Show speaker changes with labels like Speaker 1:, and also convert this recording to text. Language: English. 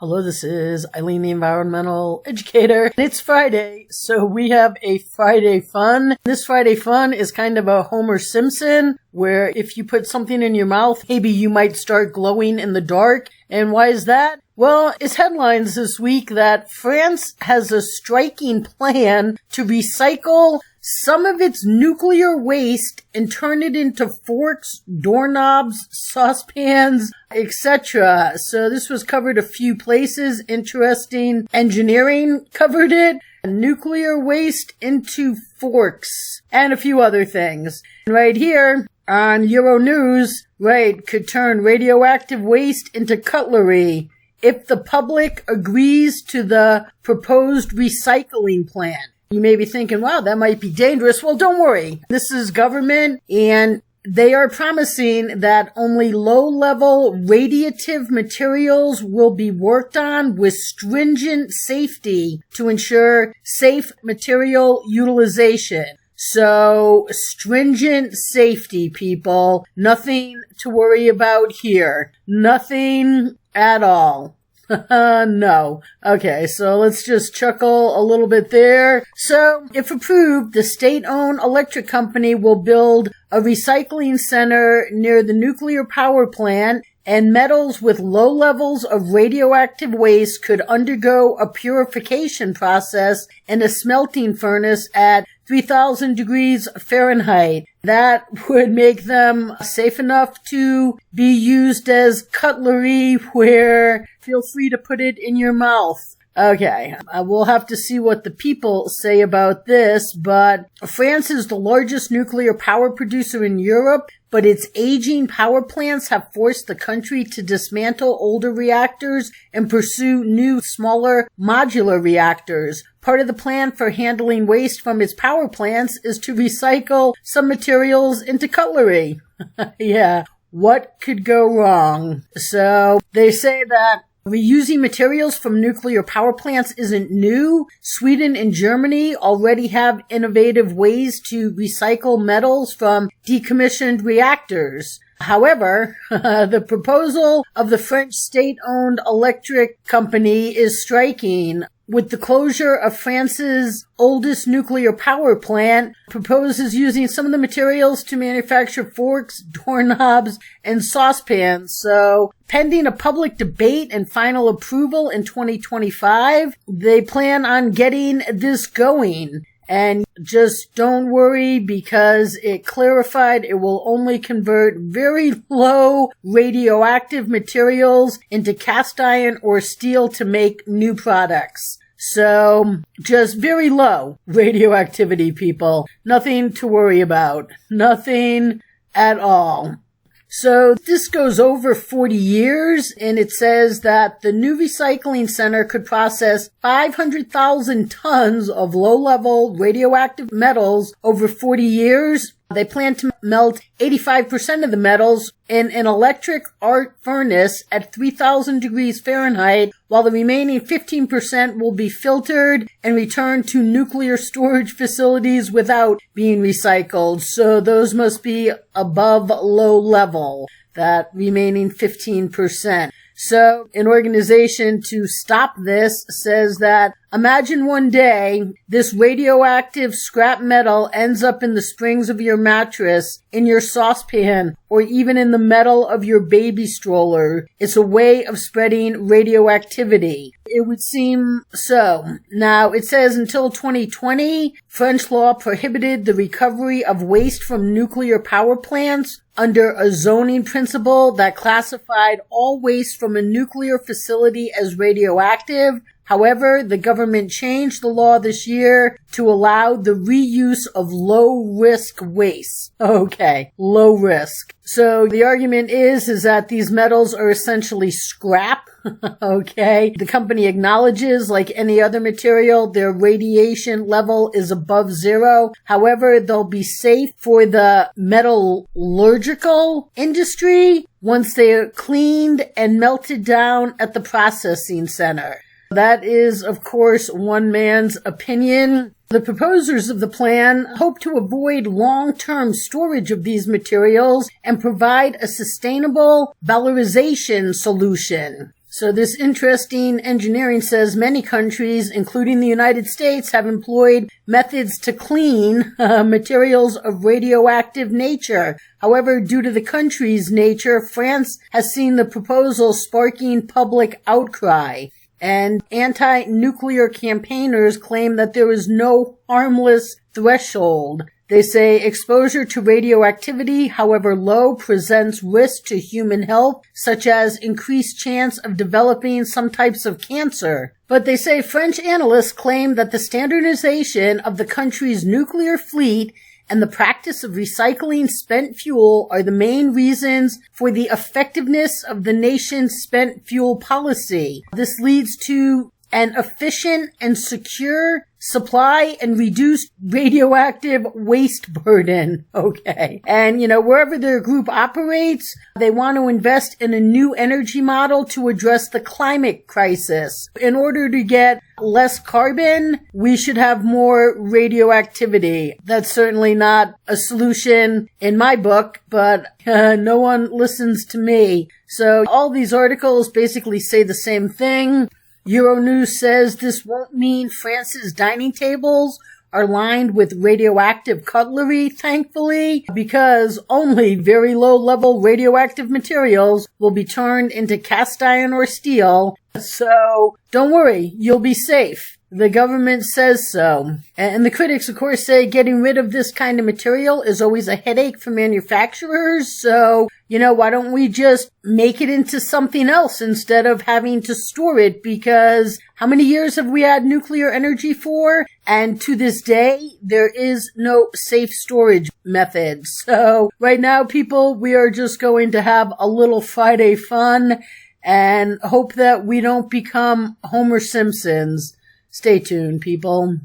Speaker 1: Hello, this is Eileen, the environmental educator. It's Friday, so we have a Friday fun. This Friday fun is kind of a Homer Simpson, where if you put something in your mouth, maybe you might start glowing in the dark. And why is that? Well, it's headlines this week that France has a striking plan to recycle some of its nuclear waste and turn it into forks, doorknobs, saucepans, etc. So this was covered a few places. Interesting Engineering covered it. Nuclear waste into forks and a few other things. Right here on Euronews, could turn radioactive waste into cutlery if the public agrees to the proposed recycling plan. You may be thinking, wow, that might be dangerous. Well, don't worry. This is government, and they are promising that only low-level radiative materials will be worked on with stringent safety to ensure safe material utilization. So, stringent safety, people. Nothing to worry about here. Nothing at all. No. Okay, so let's just chuckle a little bit there. So, if approved, the state-owned electric company will build a recycling center near the nuclear power plant, and metals with low levels of radioactive waste could undergo a purification process in a smelting furnace at 3,000 degrees Fahrenheit. That would make them safe enough to be used as cutlery, where feel free to put it in your mouth. Okay, we'll have to see what the people say about this, but France is the largest nuclear power producer in Europe, but its aging power plants have forced the country to dismantle older reactors and pursue new, smaller, modular reactors. Part of the plan for handling waste from its power plants is to recycle some materials into cutlery. Yeah, what could go wrong? So, they say that reusing materials from nuclear power plants isn't new. Sweden and Germany already have innovative ways to recycle metals from decommissioned reactors. However, the proposal of the French state-owned electric company is striking. With the closure of France's oldest nuclear power plant, proposes using some of the materials to manufacture forks, doorknobs, and saucepans. So, pending a public debate and final approval in 2025, they plan on getting this going. And just don't worry, because it clarified it will only convert very low radioactive materials into cast iron or steel to make new products. So, just very low radioactivity, people. Nothing to worry about. Nothing at all. So this goes over 40 years, and it says that the new recycling center could process 500,000 tons of low-level radioactive metals over 40 years. They plan to melt 85% of the metals in an electric arc furnace at 3,000 degrees Fahrenheit, while the remaining 15% will be filtered and returned to nuclear storage facilities without being recycled. So those must be above low level, that remaining 15%. So, an organization to stop this says that, imagine one day this radioactive scrap metal ends up in the springs of your mattress, in your saucepan, or even in the metal of your baby stroller. It's a way of spreading radioactivity. It would seem so. Now, it says until 2020, French law prohibited the recovery of waste from nuclear power plants under a zoning principle that classified all waste from a nuclear facility as radioactive. However, the government changed the law this year to allow the reuse of low-risk waste. Okay, low risk. So the argument is that these metals are essentially scrap. Okay. The company acknowledges, like any other material, their radiation level is above zero. However, they'll be safe for the metallurgical industry once they are cleaned and melted down at the processing center. That is, of course, one man's opinion. The proposers of the plan hope to avoid long-term storage of these materials and provide a sustainable valorization solution. So this interesting engineering says many countries, including the United States, have employed methods to clean materials of radioactive nature. However, due to the country's nature, France has seen the proposal sparking public outcry. And anti-nuclear campaigners claim that there is no harmless threshold. They say exposure to radioactivity, however low, presents risk to human health, such as increased chance of developing some types of cancer. But they say French analysts claim that the standardization of the country's nuclear fleet and the practice of recycling spent fuel are the main reasons for the effectiveness of the nation's spent fuel policy. This leads to an efficient and secure supply and reduced radioactive waste burden. Okay. And, wherever their group operates, they want to invest in a new energy model to address the climate crisis. In order to get less carbon, we should have more radioactivity. That's certainly not a solution in my book, but no one listens to me. So all these articles basically say the same thing. Euronews says this won't mean France's dining tables are lined with radioactive cutlery, thankfully, because only very low-level radioactive materials will be turned into cast iron or steel. So don't worry, you'll be safe. The government says so. And the critics, of course, say getting rid of this kind of material is always a headache for manufacturers. So, why don't we just make it into something else instead of having to store it? Because how many years have we had nuclear energy for? And to this day, there is no safe storage method. So right now, people, we are just going to have a little Friday fun and hope that we don't become Homer Simpsons. Stay tuned, people.